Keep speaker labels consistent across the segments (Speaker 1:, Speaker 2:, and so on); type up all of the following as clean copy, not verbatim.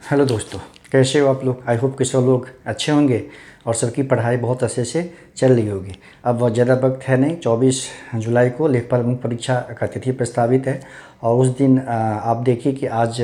Speaker 1: Hello दोस्तों, कैसे हो आप लोग। आई होप कि सब लोग अच्छे होंगे और सबकी पढ़ाई बहुत अच्छे से चल रही होगी। अब बहुत ज़्यादा वक्त है नहीं, 24 जुलाई को लेखपाल मुख्य परीक्षा का तिथि प्रस्तावित है और उस दिन आप देखिए कि आज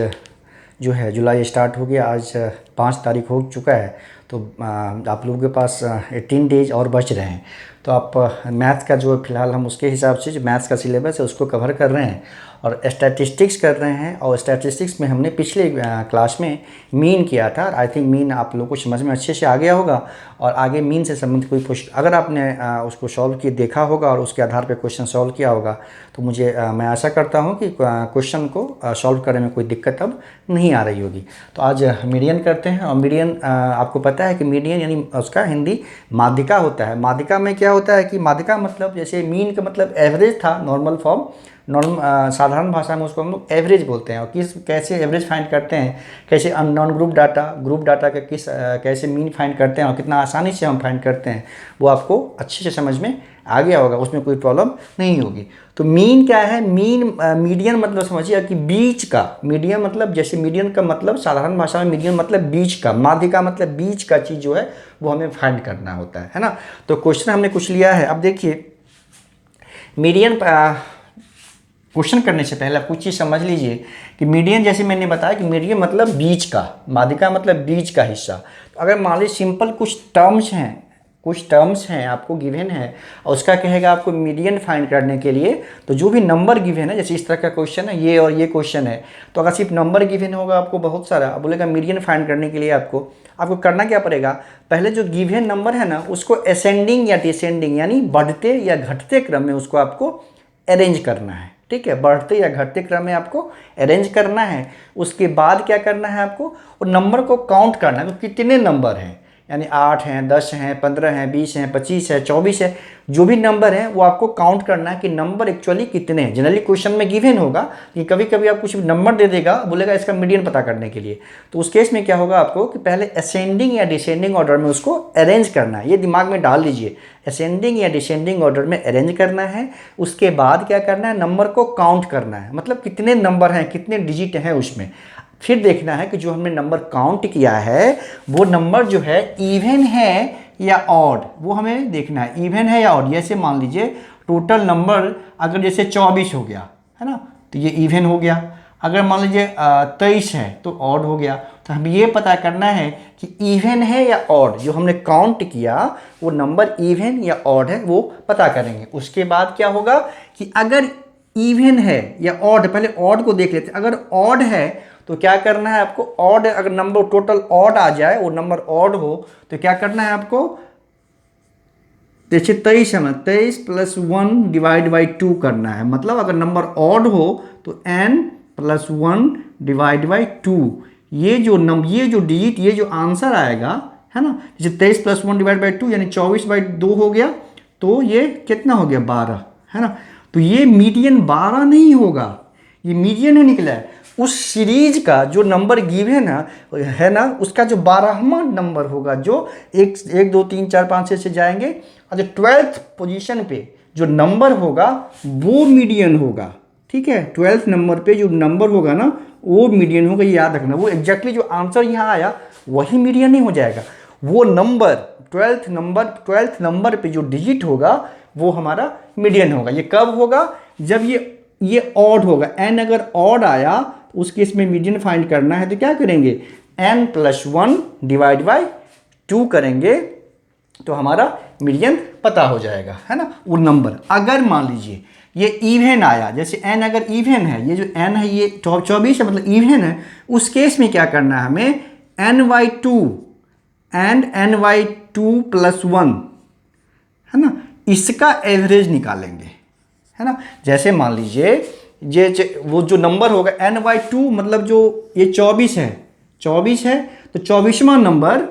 Speaker 1: जो है जुलाई स्टार्ट हो गया। आज 5 तारीख हो चुका है, तो आप लोगों के पास 18 डेज और बच रहे हैं। तो आप मैथ का जो फ़िलहाल हम उसके हिसाब से जो मैथ्स का सिलेबस है उसको कवर कर रहे हैं और स्टैटिस्टिक्स कर रहे हैं। और स्टैटिस्टिक्स में हमने पिछले क्लास में मीन किया था। आई थिंक मीन आप लोगों को समझ में अच्छे से आ गया होगा और आगे मीन से संबंधित कोई क्वेश्चन अगर आपने उसको सॉल्व किए देखा होगा और उसके आधार पर क्वेश्चन सॉल्व किया होगा तो मुझे मैं आशा करता हूँ कि क्वेश्चन को सॉल्व करने में कोई दिक्कत अब नहीं आ रही होगी। तो आज मीडियन करते हैं और मीडियन आपको पता है कि मीडियन यानी उसका हिंदी माध्यिका होता है। माध्यिका में क्या होता है कि माध्यिका मतलब जैसे मीन का मतलब एवरेज था, नॉर्मल फॉर्म, साधारण भाषा में उसको हम लोग एवरेज बोलते हैं। और कैसे एवरेज फाइंड करते हैं, कैसे नॉन ग्रुप डाटा का कैसे मीन फाइंड करते हैं और कितना आसानी से हम फाइंड करते हैं वो आपको अच्छे से समझ में आ गया होगा, उसमें कोई प्रॉब्लम नहीं होगी। तो मीन क्या है, मीडियन मतलब समझिए कि बीच का। मीडियन मतलब जैसे मीडियन का मतलब साधारण भाषा में मीडियन मतलब बीच का, माध्यिका मतलब बीच का चीज़ जो है वो हमें फाइंड करना होता है ना। तो क्वेश्चन हमने कुछ लिया है। अब देखिए मीडियन क्वेश्चन करने से पहले आप कुछ चीज़ समझ लीजिए कि मीडियन, जैसे मैंने बताया कि मीडियन मतलब बीच का, माध्यिका मतलब बीच का हिस्सा। तो अगर मान लीजिए सिंपल कुछ टर्म्स हैं आपको गिवन है और उसका कहेगा आपको मीडियन फाइंड करने के लिए, तो जो भी नंबर गिवन है, जैसे इस तरह का क्वेश्चन है ये और ये क्वेश्चन है, तो अगर सिर्फ नंबर गिवन होगा आपको बहुत सारा, अब बोलेगा मीडियन फाइंड करने के लिए आपको करना क्या पड़ेगा, पहले जो गिवन नंबर है ना उसको असेंडिंग या डिसेंडिंग यानी बढ़ते या घटते क्रम में उसको आपको अरेंज करना है। ठीक है, बढ़ते या घटते क्रम में आपको अरेंज करना है। उसके बाद क्या करना है आपको, और नंबर को काउंट करना है, तो कितने नंबर हैं, यानी 8 हैं, 10 हैं, 15 हैं, 20 हैं, 25 है, 24 है, जो भी नंबर है वो आपको काउंट करना है कि नंबर एक्चुअली कितने हैं। जनरली क्वेश्चन में गिवन होगा कि कभी कभी आप कुछ नंबर दे देगा, बोलेगा इसका मीडियन पता करने के लिए, तो उस केस में क्या होगा आपको कि पहले असेंडिंग या डिसेंडिंग ऑर्डर में उसको अरेंज करना है। ये दिमाग में डाल लीजिए, असेंडिंग या डिसेंडिंग ऑर्डर में अरेंज करना है। उसके बाद क्या करना है, नंबर को काउंट करना है, मतलब कितने नंबर हैं, कितने डिजिट हैं उसमें। फिर देखना है कि जो हमने नंबर काउंट किया है वो नंबर जो है इवन है या ऑड, वो हमें देखना है, इवन है या ऑड। जैसे मान लीजिए टोटल नंबर अगर जैसे 24 हो गया है ना, तो ये इवन हो गया। अगर मान लीजिए 23 है तो ऑड हो गया। तो हमें ये पता करना है कि इवन है या ऑड, जो हमने काउंट किया वो नंबर इवन या ऑड है वो पता करेंगे। उसके बाद क्या होगा कि अगर इवन है या ऑड, पहले ऑड को देख लेते हैं। अगर ऑड है तो क्या करना है आपको, ऑड अगर नंबर टोटल ऑड आ जाए, वो नंबर ऑड हो तो क्या करना है आपको, जैसे 23 है ना, 23 + 1 डिवाइड बाई 2 करना है। मतलब अगर नंबर ऑड हो तो n + 1 डिवाइड बाई 2, ये जो डिजिट, ये जो आंसर आएगा है ना, जैसे 23 + 1 डिवाइड बाई 2 यानी 24/2 हो गया, तो ये कितना हो गया 12 है ना। तो ये मीडियन 12 नहीं होगा, ये मीडियन ही निकला है। उस सीरीज का जो नंबर गिवन है ना उसका जो 12वां नंबर होगा, जो 1 2 3 4 5 6 से जाएंगे, और जो 12th पोजीशन पे जो नंबर होगा वो मीडियन होगा। ठीक है, 12th नंबर पे जो नंबर होगा ना वो मीडियन होगा, ये याद रखना। वो एग्जैक्टली जो आंसर यहाँ आया वही मीडियन नहीं हो जाएगा, वो नंबर 12th नंबर पे जो डिजिट होगा वो हमारा मीडियन होगा। ये कब होगा, जब ये ऑड होगा। n अगर ऑड आया उस केस में मीडियन फाइंड करना है तो क्या करेंगे, n + 1 डिवाइड बाई 2 करेंगे तो हमारा मीडियन पता हो जाएगा, है ना। वो नंबर अगर मान लीजिए ये इवन आया, जैसे n अगर इवन है, ये जो n है ये 24 है मतलब इवन है, उस केस में क्या करना है हमें, n/2 एंड n/2 + 1 है ना, इसका एवरेज निकालेंगे, है ना। जैसे मान लीजिए वो जो नंबर होगा n/2 मतलब जो ये 24 है तो 24वां नंबर,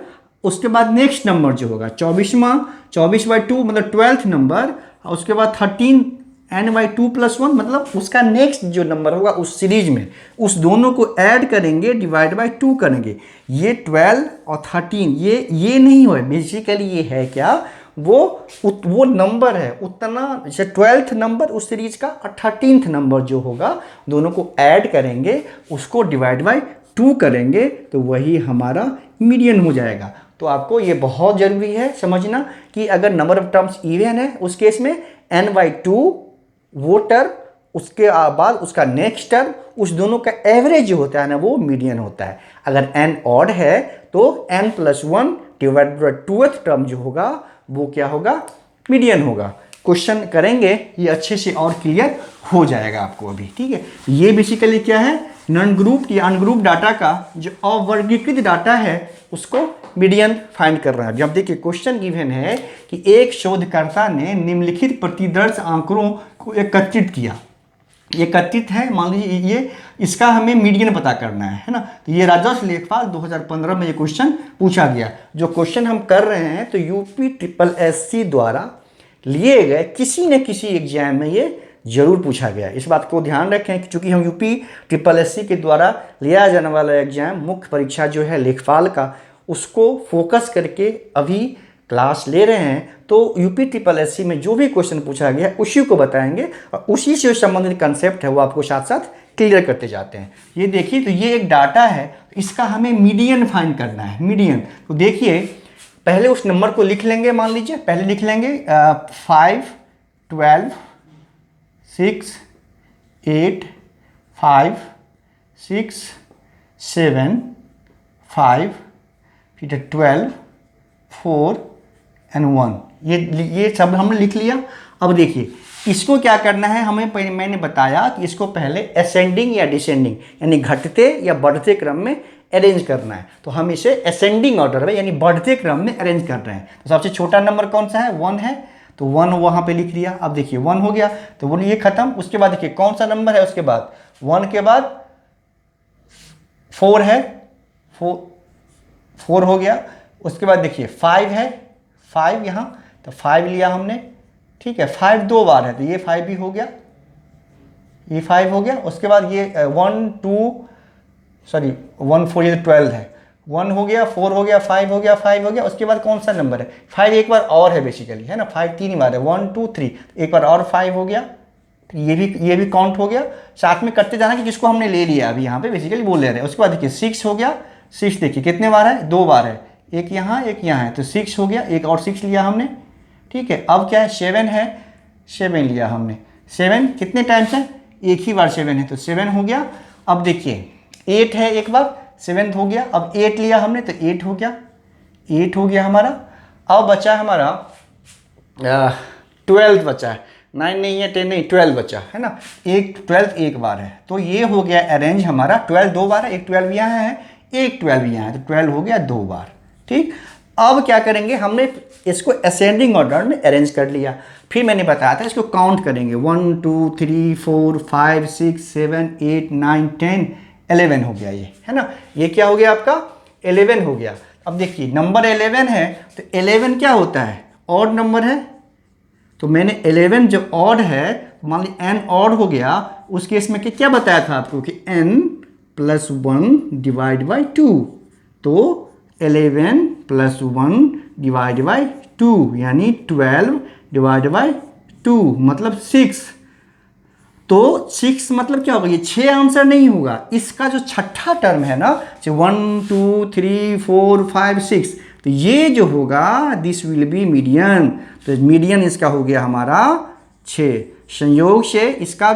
Speaker 1: उसके बाद नेक्स्ट नंबर जो होगा 24/2 मतलब 12th नंबर, और उसके बाद 13 n/2 + 1 मतलब उसका नेक्स्ट जो नंबर होगा उस सीरीज में, उस दोनों को ऐड करेंगे, डिवाइड बाई 2 करेंगे। ये 12 और 13 ये नहीं हो, बेसिकली ये है क्या, वो नंबर है उतना, जैसे 12th नंबर उस सीरीज का और 13th नंबर जो होगा दोनों को ऐड करेंगे, उसको डिवाइड बाई 2 करेंगे तो वही हमारा मीडियन हो जाएगा। तो आपको ये बहुत ज़रूरी है समझना कि अगर नंबर ऑफ टर्म्स इवन है उस केस में n/2 वो टर्म, उसके बाद उसका नेक्स्ट टर्म, उस दोनों का एवरेज जो होता है ना वो मीडियन होता है। अगर n ऑड है तो n+1 divide by 2th term जो होगा वो क्या होगा, मीडियन होगा। क्वेश्चन करेंगे ये अच्छे से और क्लियर हो जाएगा आपको अभी, ठीक है। ये बेसिकली क्या है, नॉन ग्रुप या अनग्रुप डाटा का जो अवर्गीकृत डाटा है उसको मीडियन फाइंड कर रहा है। जब देखिए क्वेश्चन गिवन है कि एक शोधकर्ता ने निम्नलिखित प्रतिदर्श आंकड़ों को एकत्रित किया, एकत्रित है मान लीजिए ये, इसका हमें मीडियन पता करना है ना। तो ये राजस्व लेखपाल 2015 में ये क्वेश्चन पूछा गया। जो क्वेश्चन हम कर रहे हैं तो UPSSC द्वारा लिए गए किसी न किसी एग्जाम में ये जरूर पूछा गया। इस बात को ध्यान रखें कि चूंकि हम UPSSC के द्वारा लिया जाने वाला एग्जाम मुख्य परीक्षा जो है लेखपाल का, उसको फोकस करके अभी क्लास ले रहे हैं। तो UPSSC में जो भी क्वेश्चन पूछा गया है उसी को बताएंगे और उसी से संबंधित कंसेप्ट है वो आपको साथ साथ क्लियर करते जाते हैं। ये देखिए तो ये एक डाटा है, इसका हमें मीडियन फाइंड करना है, मीडियन। तो देखिए पहले उस नंबर को लिख लेंगे, मान लीजिए पहले लिख लेंगे 5, 12, 6, 8, 5, 6, 7, 5, फिर 12, 4 एंड 1, ये सब हमने लिख लिया। अब देखिए इसको क्या करना है हमें, मैंने बताया कि इसको पहले असेंडिंग या डिसेंडिंग यानी घटते या बढ़ते क्रम में अरेंज करना है। तो हम इसे असेंडिंग ऑर्डर में यानी बढ़ते क्रम में अरेंज कर रहे हैं। तो सबसे छोटा नंबर कौन सा है, 1 है, तो 1 वहाँ पे लिख लिया। अब देखिए 1 हो गया तो वो ये खत्म। उसके बाद देखिए कौन सा नंबर है, उसके बाद 1 के बाद 4 है, 4 हो गया। उसके बाद देखिए 5 है, 5 यहाँ, तो 5 लिया हमने, ठीक है। 5 2 बार है तो ये 5 भी हो गया, ये 5 हो गया। उसके बाद ये 1 4 ये 12 है, 1 हो गया, 4 हो गया, 5 हो गया, 5 हो गया। उसके बाद कौन सा नंबर है, 5 एक बार और है बेसिकली, है ना। 5 3 बार है, 1 2 3, एक बार और 5 हो गया। तो ये भी काउंट हो गया। साथ में करते जाना कि जिसको हमने ले लिया अभी यहाँ पे बेसिकली वो ले रहे हैं। उसके बाद देखिए 6 हो गया, 6 देखिए कितने बार है, 2 बार है, एक यहाँ एक यहाँ है, तो 6 हो गया, एक और 6 लिया हमने, ठीक है। अब क्या है, 7 है, 7 लिया हमने। 7 कितने टाइम्स है, एक ही बार 7 है, तो 7 हो गया। अब देखिए 8 है, एक बार 7 हो गया। अब 8 लिया हमने तो 8 हो गया, 8 हो गया हमारा। अब बचा हमारा 12 बचा है, 9 नहीं है, 10 नहीं, 12 बचा है ना। 12 एक बार है, तो ये हो गया अरेंज हमारा। 12 2 बार है, एक 12 यहाँ है, एक 12 यहाँ है, तो 12 हो गया 2 बार, ठीक। अब क्या करेंगे, हमने इसको असेंडिंग ऑर्डर में अरेंज कर लिया। फिर मैंने बताया था इसको काउंट करेंगे, 1 2 3 4 5 6 7 8 9 10 11 हो गया ये, है ना। ये क्या हो गया आपका, 11 हो गया। अब देखिए नंबर 11 है तो 11 क्या होता है, ऑड नंबर है। तो मैंने 11 जो ऑड है, मान लीजिए n ऑड हो गया, उस केस में क्या बताया था आपको कि n+1 डिवाइड बाई 2, तो 11 + 1 डिवाइड बाई 2 यानी 12 डिवाइड बाई 2 मतलब 6। तो 6 मतलब क्या होगा, ये 6 आंसर नहीं होगा, इसका जो छठा टर्म है ना, 1 2 3 4 5 6, तो ये जो होगा दिस विल बी मीडियन। तो मीडियन इसका हो गया हमारा 6। संयोग से इसका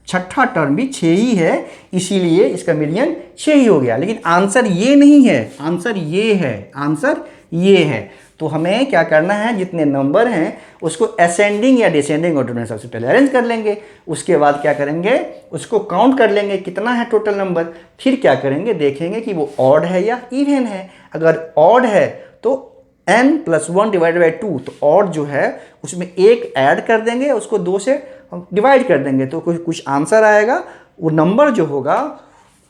Speaker 1: छठा टर्म भी 6 ही है, इसीलिए इसका मीडियन 6 ही हो गया। लेकिन आंसर ये नहीं है, आंसर ये है, आंसर ये है। तो हमें क्या करना है, जितने नंबर हैं उसको असेंडिंग या डिसेंडिंग ऑर्डर में सबसे पहले अरेंज कर लेंगे। उसके बाद क्या करेंगे, उसको काउंट कर लेंगे कितना है टोटल नंबर। फिर क्या करेंगे, देखेंगे कि वो ऑड है या इवन है। अगर ऑड है तो n+1 डिवाइड बाई 2, तो ऑड जो है उसमें एक ऐड कर देंगे, उसको 2 से डिवाइड कर देंगे, तो कुछ आंसर आएगा। वो नंबर जो होगा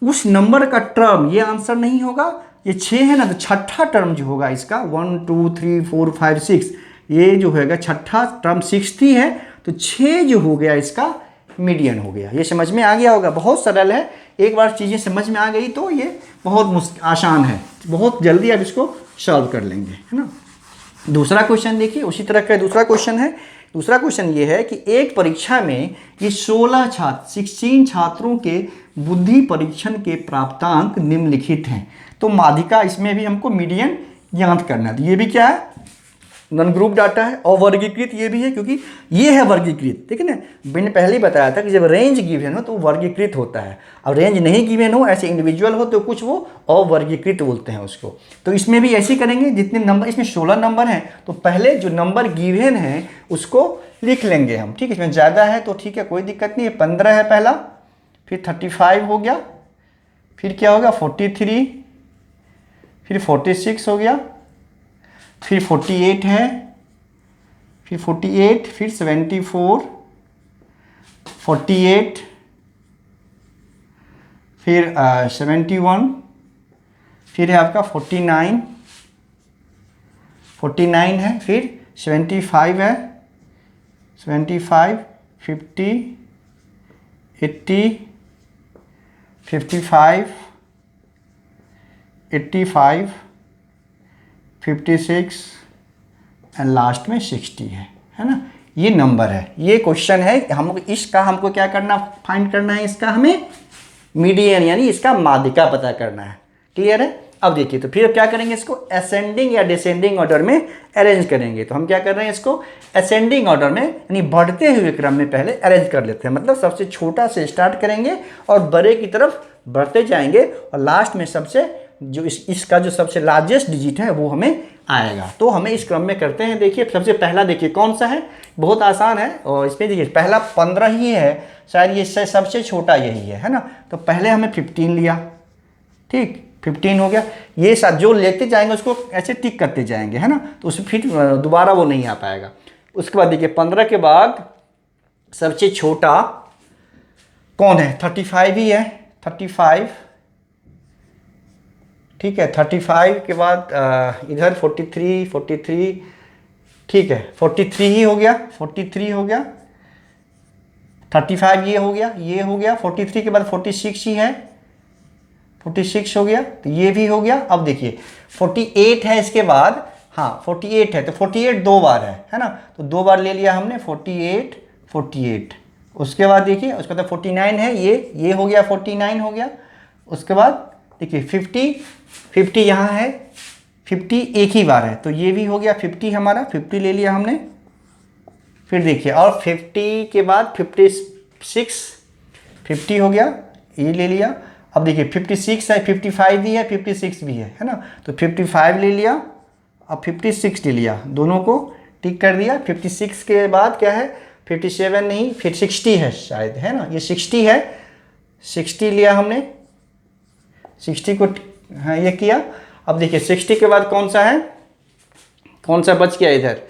Speaker 1: उस नंबर का टर्म, ये आंसर नहीं होगा, ये 6 है ना, तो छठा टर्म जो होगा इसका 1 2 3 4 5 6, ये जो होगा छठा टर्म 6 है, तो 6 जो हो गया इसका मीडियन हो गया। ये समझ में आ गया होगा, बहुत सरल है। एक बार चीज़ें समझ में आ गई तो ये बहुत आसान है, बहुत जल्दी आप इसको सॉल्व कर लेंगे, है ना। दूसरा क्वेश्चन देखिए, उसी तरह का दूसरा क्वेश्चन है दूसरा क्वेश्चन ये है कि एक परीक्षा में ये 16 छात्रों के बुद्धि परीक्षण के प्राप्तांक निम्नलिखित हैं। तो माध्यिका इसमें भी हमको मीडियन ज्ञात करना है। तो ये भी क्या है, नॉन ग्रुप डाटा है, और वर्गीकृत ये भी है, क्योंकि ये है वर्गीकृत, ठीक है ना। मैंने पहले ही बताया था कि जब रेंज गिवन हो तो वर्गीकृत होता है, और रेंज नहीं गिवन हो, ऐसे इंडिविजुअल हो तो कुछ वो अवर्गीकृत बोलते हैं उसको। तो इसमें भी ऐसे ही करेंगे, जितने नंबर, इसमें 16 नंबर हैं तो पहले जो नंबर गिवन है उसको लिख लेंगे हम, ठीक है। इसमें ज़्यादा है तो ठीक है, कोई दिक्कत नहीं है। 15 है पहला, फिर 35 हो गया, फिर क्या हो गया 43, फिर 46 हो गया, फिर 48 है, फिर 48, फिर 74, 48, फिर 71, फिर है आपका 49 है, फिर 75 है, 75, 50, 80, 55, 85, 56 एंड लास्ट में 60 है ना। ये नंबर है, ये क्वेश्चन है। हमको इसका हमको क्या करना, फाइंड करना है इसका, हमें मीडियन यानी इसका माध्यिका पता करना है। क्लियर है। अब देखिए, तो फिर क्या करेंगे, इसको असेंडिंग या डिसेंडिंग ऑर्डर में अरेंज करेंगे। तो हम क्या कर रहे हैं, इसको असेंडिंग ऑर्डर में यानी बढ़ते हुए क्रम में पहले अरेंज कर लेते हैं। मतलब सबसे छोटा से स्टार्ट करेंगे और बड़े की तरफ बढ़ते जाएंगे, और लास्ट में सबसे जो इसका जो सबसे लार्जेस्ट डिजिट है वो हमें आएगा। तो हमें इस क्रम में करते हैं। देखिए सबसे पहला देखिए कौन सा है, बहुत आसान है, और इसमें देखिए पहला 15 ही है, शायद ये सबसे छोटा यही है ना। तो पहले हमें 15 लिया, ठीक, 15 हो गया। ये साथ जो लेते जाएंगे उसको ऐसे टिक करते जाएंगे, है ना। तो उसमें फिर दोबारा वो नहीं आ पाएगा। उसके बाद देखिए 15 के बाद सबसे छोटा कौन है, 35 ही है, 35, ठीक है। 35 के बाद इधर 43, ठीक है, 43 ही हो गया, 43 हो गया, 35 ये हो गया, 43 के बाद 46 ही है, 46 हो गया, तो ये भी हो गया। अब देखिए 48 है इसके बाद, हाँ 48 है, तो 48 दो बार है ना, तो दो बार ले लिया हमने 48। उसके बाद देखिए उसके बाद 49 है, ये हो गया, 49 हो गया। उसके बाद देखिए 50 यहाँ है, 50 एक ही बार है, तो ये भी हो गया 50 हमारा, 50 ले लिया हमने। फिर देखिए और 50 के बाद 56, 50 हो गया, ये ले लिया। अब देखिए 56 है, 55 भी है, 56 भी है ना, तो 55 ले लिया, अब 56 ले लिया, दोनों को टिक कर दिया। 56 के बाद क्या है, 57 नहीं, फिर 60 है शायद, है ना, ये 60 है, 60 लिया हमने, 60 को हाँ ये किया। अब देखिए 60 के बाद कौन सा है, कौन सा बच गया इधर,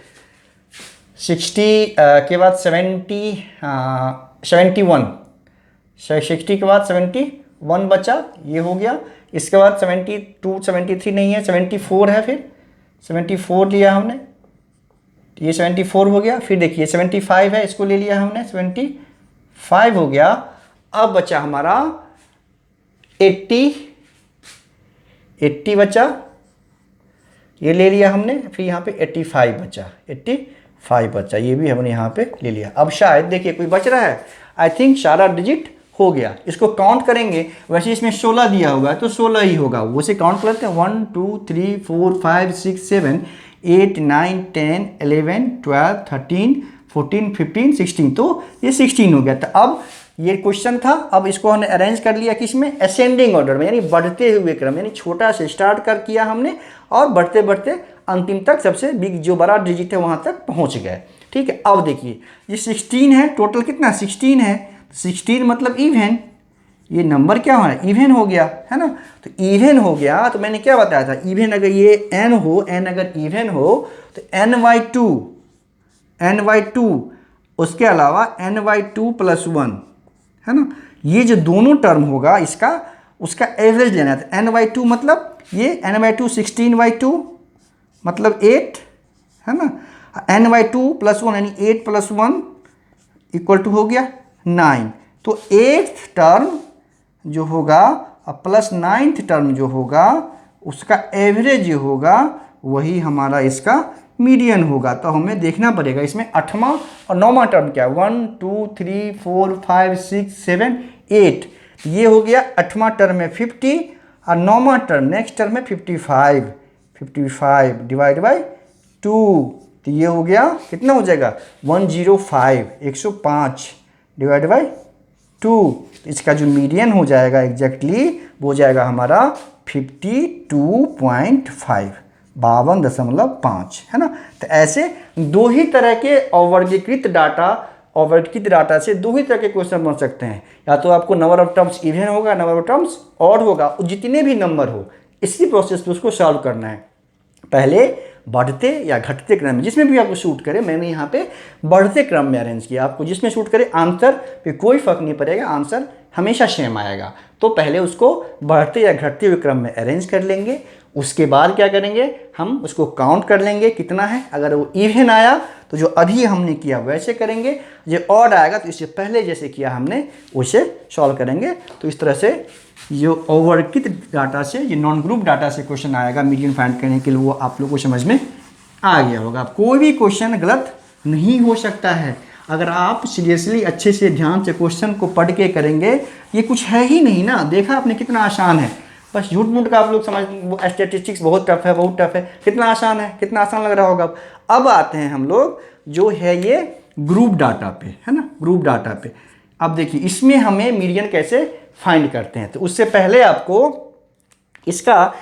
Speaker 1: 60 के बाद 71, 60 के बाद 71 बचा, ये हो गया। इसके बाद 72, 73 नहीं है, 74 है, फिर 74 लिया हमने, ये 74 हो गया। फिर देखिए 75 है, इसको ले लिया हमने, 75 हो गया। अब बचा हमारा 80 बचा, ये ले लिया हमने। फिर यहाँ पे 85 बचा, ये भी हमने यहाँ पे ले लिया। अब शायद देखिए कोई बच रहा है, आई थिंक सारा डिजिट हो गया। इसको काउंट करेंगे, वैसे इसमें 16 दिया हुआ है तो 16 ही होगा, वैसे काउंट करते हैं 1 2 3 4 5 6 7 8 9 10 11 12 13 14 15 16, तो ये 16 हो गया था। अब ये क्वेश्चन था, अब इसको हमने अरेंज कर लिया किसमें, असेंडिंग ऑर्डर में, यानी बढ़ते हुए क्रम, यानी छोटा से स्टार्ट कर किया हमने और बढ़ते बढ़ते अंतिम तक सबसे बिग जो बड़ा डिजिट है वहाँ तक पहुँच गए। ठीक है। अब देखिए ये 16 है, टोटल कितना 16 है, 16 मतलब इवन, ये नंबर क्या हो रहा है, इवन हो गया, है ना। तो इवन हो गया, तो मैंने क्या बताया था, इवन अगर ये n हो, n अगर इवन हो तो n/2, उसके अलावा n/2 + 1, है ना। ये जो दोनों टर्म होगा इसका, उसका एवरेज लेना है। n/2 मतलब ये n/2 16/2 मतलब 8, है ना। n/2 + 1 यानी 8 + 1 = हो गया 9। तो 8th टर्म जो होगा प्लस 9th टर्म जो होगा उसका एवरेज जो होगा वही हमारा इसका मीडियन होगा। तो हमें देखना पड़ेगा इसमें 8वां और 9वां टर्म क्या है, 1 2 3 4 5 6 7 8। ये हो गया 8वां टर्म है 50 और 9वां टर्म नेक्स्ट टर्म है 55। 55 डिवाइड बाई 2, तो ये हो गया कितना हो जाएगा 105 105 डिवाइड बाई 2। इसका जो मीडियन हो जाएगा एग्जैक्टली वो हो जाएगा हमारा 52.5 52.5 है ना। तो ऐसे दो ही तरह के अवर्गीकृत डाटा से दो ही तरह के क्वेश्चन बन सकते हैं। या तो आपको नंबर ऑफ टर्म्स इवन होगा, नंबर ऑफ टर्म्स ऑड होगा, जितने भी नंबर हो इसी प्रोसेस पे उसको सॉल्व करना है। पहले बढ़ते या घटते क्रम में, जिसमें भी आपको शूट करे, मैंने यहाँ पे बढ़ते क्रम में अरेंज किया। आपको जिसमें शूट करे आंसर पे कोई फर्क नहीं पड़ेगा, आंसर हमेशा सेम आएगा। तो पहले उसको बढ़ते या घटते हुए क्रम में अरेंज कर लेंगे। उसके बाद क्या करेंगे, हम उसको काउंट कर लेंगे कितना है। अगर वो इवन आया तो जो अभी हमने किया वैसे करेंगे, जो ऑड आएगा तो इससे पहले जैसे किया हमने उसे सॉल्व करेंगे। तो इस तरह से जो ओवरकित डाटा से, ये नॉन ग्रुप डाटा से क्वेश्चन आएगा मीडियन फाइंड करने के लिए, वो आप लोग को समझ में आ गया होगा। कोई भी क्वेश्चन गलत नहीं हो सकता है अगर आप सीरियसली अच्छे से ध्यान से क्वेश्चन को पढ़ के करेंगे। ये कुछ है ही नहीं ना, देखा आपने कितना आसान है। बस झूठ मूठ का आप लोग समझ, स्टैटिस्टिक्स बहुत टफ है, बहुत टफ है, कितना आसान है, कितना आसान लग रहा होगा। अब आते हैं हम लोग जो है ये ग्रुप डाटा पे, है ना, ग्रुप डाटा पे। अब देखिए इसमें हमें मीडियन कैसे फाइंड करते हैं। तो उससे पहले आपको इसका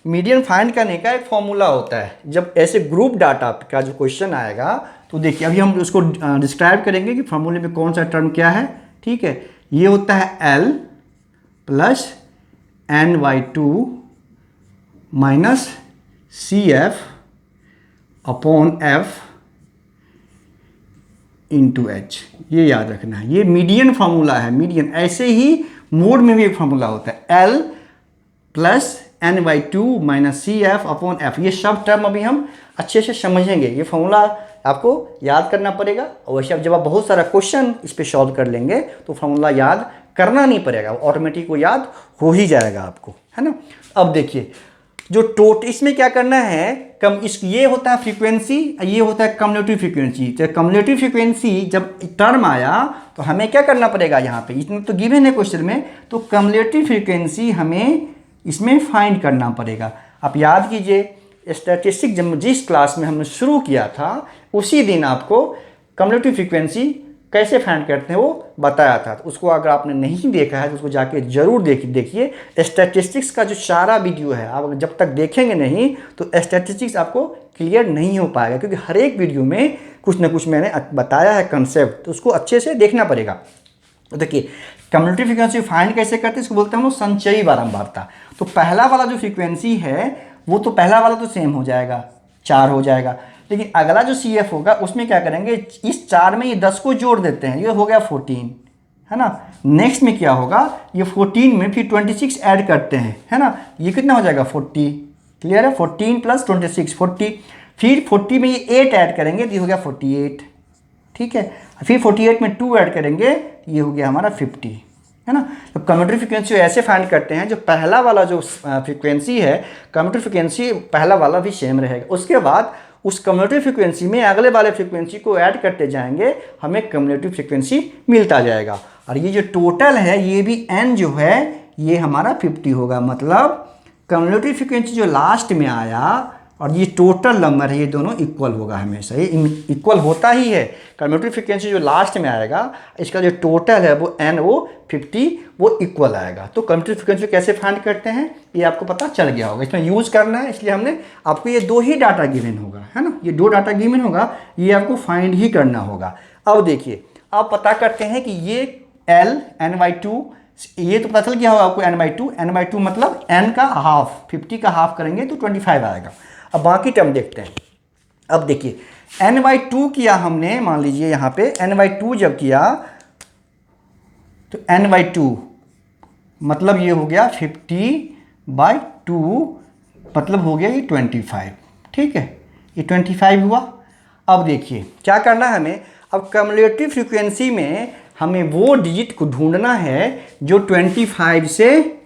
Speaker 1: मीडियन फाइंड करने का एक फॉर्मूला होता है। जब ऐसे ग्रुप डाटा का जो क्वेश्चन आएगा तो देखिए अभी हम उसको डिस्क्राइब करेंगे कि फॉर्मूले में कौन सा टर्म क्या है। ठीक है, ये होता है L plus N/2 minus CF upon F into H। ये याद रखना है, ये मीडियन फार्मूला है। मीडियन ऐसे ही मोड में भी एक फार्मूला होता है, L plus N/2 minus CF upon F। ये सब टर्म अभी हम अच्छे से समझेंगे। ये फार्मूला आपको याद करना पड़ेगा। और वैसे अब जब आप बहुत सारा क्वेश्चन इस पर सॉल्व कर लेंगे तो फार्मूला याद करना नहीं पड़ेगा, ऑटोमेटिक वो याद हो ही जाएगा आपको, है ना। अब देखिए जो टोटल इसमें क्या करना है, ये होता है फ्रीक्वेंसी, ये होता है कम्युलेटिव फ्रीक्वेंसी। तो कम्युलेटिव फ्रीक्वेंसी जब टर्म आया तो हमें क्या करना पड़ेगा, यहाँ पे इतना तो गिवन है क्वेश्चन में, तो कम्युलेटिव फ्रीक्वेंसी हमें इसमें फाइंड करना पड़ेगा। आप याद कीजिए स्टैटिस्टिक्स जब जिस क्लास में हमने शुरू किया था उसी दिन आपको कम्युलेटिव फ्रीक्वेंसी कैसे फाइंड करते हैं वो बताया था। तो उसको अगर आपने नहीं देखा है तो उसको जाके जरूर देखिए। स्टैटिस्टिक्स का जो सारा वीडियो है आप जब तक देखेंगे नहीं तो स्टैटिस्टिक्स आपको क्लियर नहीं हो पाएगा, क्योंकि हर एक वीडियो में कुछ ना कुछ मैंने बताया है कंसेप्ट, तो उसको अच्छे से देखना पड़ेगा। तो देखिए कम्युलेटिव फ्रीक्वेंसी फाइंड कैसे करते हैं, इसको बोलते हैं हम लोग संचयी बारंबारता। तो पहला वाला जो फ्रीक्वेंसी है वो तो पहला वाला तो सेम हो जाएगा, 4 हो जाएगा। लेकिन अगला जो CF होगा उसमें क्या करेंगे, इस 4 में ये 10 को जोड़ देते हैं, ये हो गया 14, है ना। नेक्स्ट में क्या होगा, ये 14 में फिर 26 ऐड करते हैं, है ना। ये कितना हो जाएगा 40, क्लियर है। 14 प्लस 26 40, फिर 40 में ये 8 ऐड करेंगे तो ये हो गया 48, ठीक है। फिर 48 में 2 ऐड करेंगे ये हो गया हमारा 50, है ना। तो कम्युलेटिव फ्रीक्वेंसी ऐसे फाइंड करते हैं, जो पहला वाला जो फ्रीक्वेंसी है कम्युलेटिव फ्रीक्वेंसी पहला वाला भी सेम रहेगा। उसके बाद उस कम्युलेटिव फ्रीक्वेंसी में अगले वाले फ्रीक्वेंसी को ऐड करते जाएंगे, हमें कम्युलेटिव फ्रीक्वेंसी मिलता जाएगा। और ये जो टोटल है ये भी n जो है ये हमारा 50 होगा। मतलब कम्युलेटिव फ्रीक्वेंसी जो लास्ट में आया और ये टोटल नंबर है, ये दोनों इक्वल होगा हमेशा, ये इक्वल होता ही है। कम्युलेटिव फ्रीक्वेंसी जो लास्ट में आएगा इसका जो टोटल है वो n वो 50 वो इक्वल आएगा। तो कम्युलेटिव फ्रीक्वेंसी कैसे फाइंड करते हैं ये आपको पता चल गया होगा। इसमें यूज़ करना है इसलिए हमने आपको ये 2 ही डाटा गिवन होगा, है ना। ये 2 डाटा गिवन होगा, ये आपको फाइंड ही करना होगा। अब देखिए आप पता करते हैं कि ये L N/2, ये तो पता चल गया होगा आपको N/2 मतलब n का हाफ, 50 का हाफ करेंगे तो 25 आएगा। अब बाकी टर्म देखते हैं। अब देखिए N/2 किया हमने, मान लीजिए यहाँ पे N/2 जब किया तो N/2 मतलब ये हो गया 50/2 मतलब हो गया ये 25, ठीक है, ये 25 हुआ। अब देखिए क्या करना है हमें, अब कम्युलेटिव फ्रीक्वेंसी में हमें वो डिजिट को ढूंढना है जो 25 से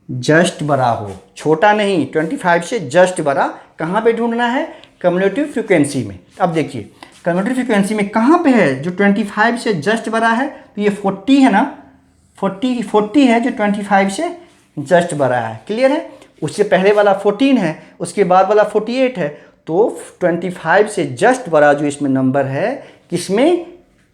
Speaker 1: जस्ट बड़ा हो, छोटा नहीं, 25 से जस्ट बड़ा। कहाँ पे ढूंढना है, कम्युलेटिव फ्रीक्वेंसी में। अब देखिए कम्युलेटिव फ्रीक्वेंसी में कहाँ पे है, जो 25 से जस्ट बड़ा है, तो ये 40 है ना, 40 है जो 25 से जस्ट बड़ा है, क्लियर है। उससे पहले वाला 14 है, उसके बाद वाला 48 है, तो 25 से जस्ट बड़ा जो इसमें नंबर है, किसमें,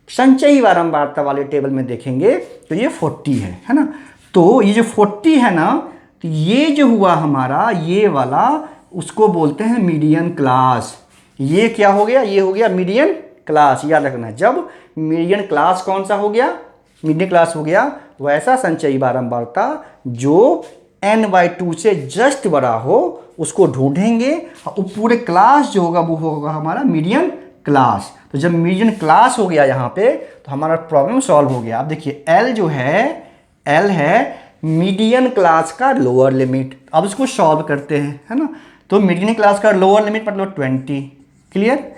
Speaker 1: संचयी बारंबारता वाले टेबल में देखेंगे तो ये 40 है ना। तो ये जो 40 है ना, तो ये जो हुआ हमारा ये वाला, उसको बोलते हैं मीडियन क्लास। ये क्या हो गया, ये हो गया मीडियन क्लास, याद रखना है। जब मीडियन क्लास कौन सा हो गया, मीडियन क्लास हो गया वैसा संचयी बारंबारता जो n/2 से जस्ट बड़ा हो, उसको ढूंढेंगे और वो पूरे क्लास जो होगा वो होगा हमारा मीडियन क्लास। तो जब मीडियन क्लास हो गया यहाँ पे, तो हमारा प्रॉब्लम सॉल्व हो गया। अब देखिए L जो है, L है मीडियन क्लास का लोअर लिमिट। अब इसको सॉल्व करते हैं, है ना। तो मीडियन क्लास का लोअर लिमिट मतलब 20, क्लियर।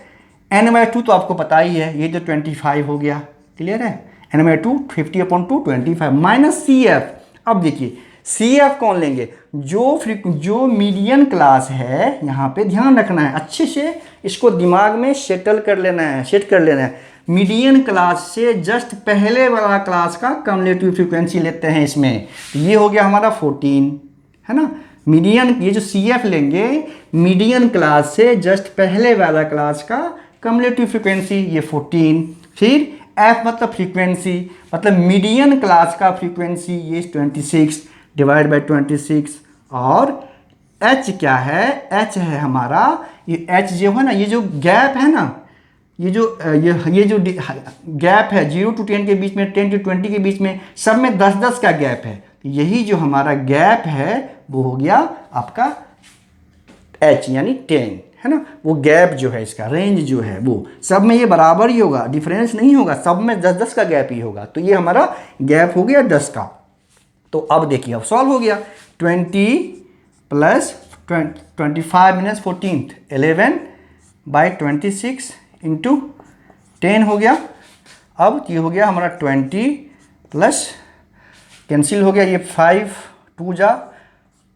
Speaker 1: n/2 तो आपको पता ही है, ये तो 25 हो गया, क्लियर है। n/2 50/2 25 minus CF। अब देखिए CF कौन लेंगे, जो मीडियन क्लास है, यहाँ पे ध्यान रखना है अच्छे से, इसको दिमाग में सेट कर लेना है। मीडियन क्लास से जस्ट पहले वाला क्लास का कम्युलेटिव फ्रीक्वेंसी लेते हैं इसमें, तो ये हो गया हमारा 14, है ना। मीडियन, ये जो CF लेंगे मीडियन क्लास से जस्ट पहले वाला क्लास का कम्युलेटिव फ्रीक्वेंसी, ये 14। फिर F मतलब फ्रीक्वेंसी, मतलब मीडियन क्लास का फ्रीक्वेंसी, ये 26 डिवाइड बाई 26। और H क्या है, H है हमारा, ये H जो है ना, ये जो गैप है ना, ये जो गैप है 0 to 10 के बीच में, 10 to 20 के बीच में, सब में 10-10 का गैप है। यही जो हमारा गैप है वो हो गया आपका H यानी 10, है ना। वो गैप जो है, इसका रेंज जो है वो सब में ये बराबर ही होगा, डिफरेंस नहीं होगा, सब में 10-10 का गैप ही होगा। तो ये हमारा गैप हो गया 10 का। तो अब देखिए अब सॉल्व हो गया, 20 प्लस 25 minus 14 11/26 इंटू 10 हो गया। अब ये हो गया हमारा 20 प्लस कैंसिल हो गया, ये 5 2 जा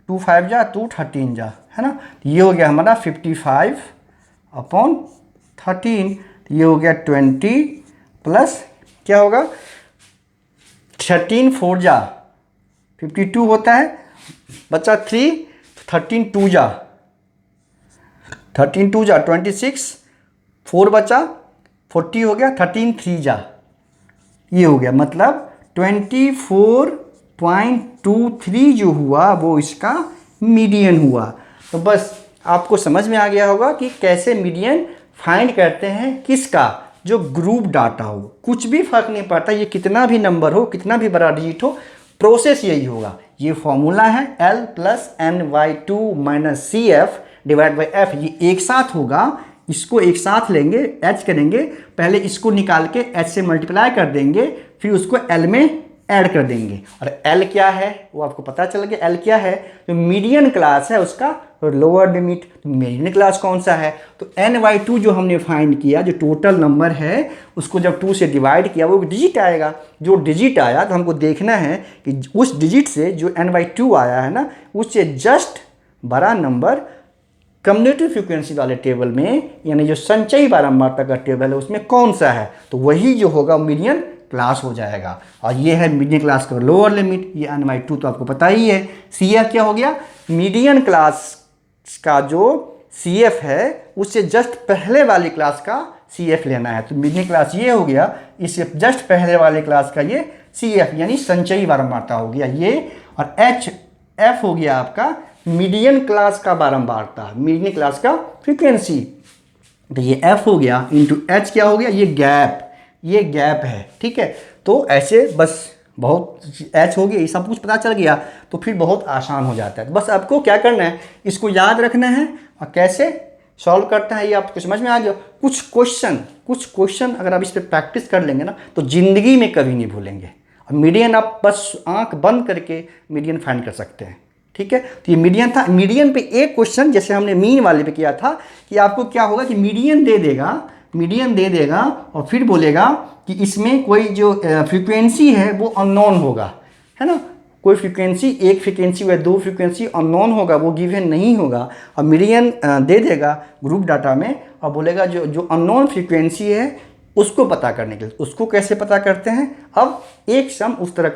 Speaker 1: 2 5 जा 2 13 जा, है ना। ये हो गया हमारा 55/13, ये हो गया 20 प्लस क्या होगा 13 4 जा 52 होता है, बच्चा 3 13 2 जा 26, 4 बचा 40 हो गया, 13 3 जा, ये हो गया, मतलब 24.23 जो हुआ वो इसका मीडियन हुआ। तो बस आपको समझ में आ गया होगा कि कैसे मीडियन फाइंड करते हैं, किसका, जो ग्रुप डाटा हो। कुछ भी फर्क नहीं पड़ता, ये कितना भी नंबर हो, कितना भी बड़ा डिजिट हो, प्रोसेस यही होगा। ये फॉर्मूला है L plus n/2 minus CF divide by F, ये एक साथ होगा। इसको एक साथ लेंगे, H करेंगे, पहले इसको निकाल के H से मल्टीप्लाई कर देंगे, फिर उसको L में ऐड कर देंगे। और L क्या है वो आपको पता चल गया। L क्या है, जो मीडियन क्लास है उसका लोअर लिमिट। तो मीडियन क्लास कौन सा है, तो n/2 जो हमने फाइंड किया, जो टोटल नंबर है उसको जब 2 से डिवाइड किया वो डिजिट आएगा। जो डिजिट आया तो हमको देखना है कि उस डिजिट से जो n/2 आया है ना, उससे जस्ट बड़ा नंबर कम्युलेटिव फ्रीक्वेंसी वाले टेबल में, यानी जो संचयी बारंबारता का टेबल है उसमें कौन सा है, तो वही जो होगा मीडियन क्लास हो जाएगा। और ये है मीडियन क्लास का लोअर लिमिट, ये n/2 तो आपको पता ही है। CF क्या हो गया, मीडियन क्लास का जो CF है उससे जस्ट पहले वाली क्लास का CF लेना है। तो मीडियन क्लास ये हो गया, इससे जस्ट पहले वाले क्लास का ये CF यानी संचयी बारंबारता हो गया ये। और F हो गया आपका मीडियन क्लास का बारंबारता, मीडियन क्लास का फ्रीक्वेंसी। तो ये F हो गया इंटू H क्या हो गया, ये गैप है, ठीक है। तो ऐसे बस बहुत H हो गया, ये सब कुछ पता चल गया तो फिर बहुत आसान हो जाता है। बस आपको क्या करना है, इसको याद रखना है और कैसे सॉल्व करते हैं ये आपको समझ में आ गया। कुछ क्वेश्चन अगर आप इस पर प्रैक्टिस कर लेंगे ना तो ज़िंदगी में कभी नहीं भूलेंगे। और मीडियन आप बस आंख बंद करके मीडियन फाइंड कर सकते हैं, ठीक है। तो ये मीडियन था। मीडियन पे एक क्वेश्चन जैसे हमने मीन वाले पे किया था कि आपको क्या होगा कि मीडियन दे देगा और फिर बोलेगा कि इसमें कोई जो फ्रीक्वेंसी है वो अननोन होगा, है ना, कोई फ्रीक्वेंसी, एक फ्रीक्वेंसी या दो फ्रीक्वेंसी अननोन होगा, वो गिवन नहीं होगा, और मिलियन दे देगा ग्रुप डाटा में और बोलेगा जो अननोन फ्रीक्वेंसी है उसको पता करने के लिए। उसको कैसे पता करते हैं? अब एक सम उस तरह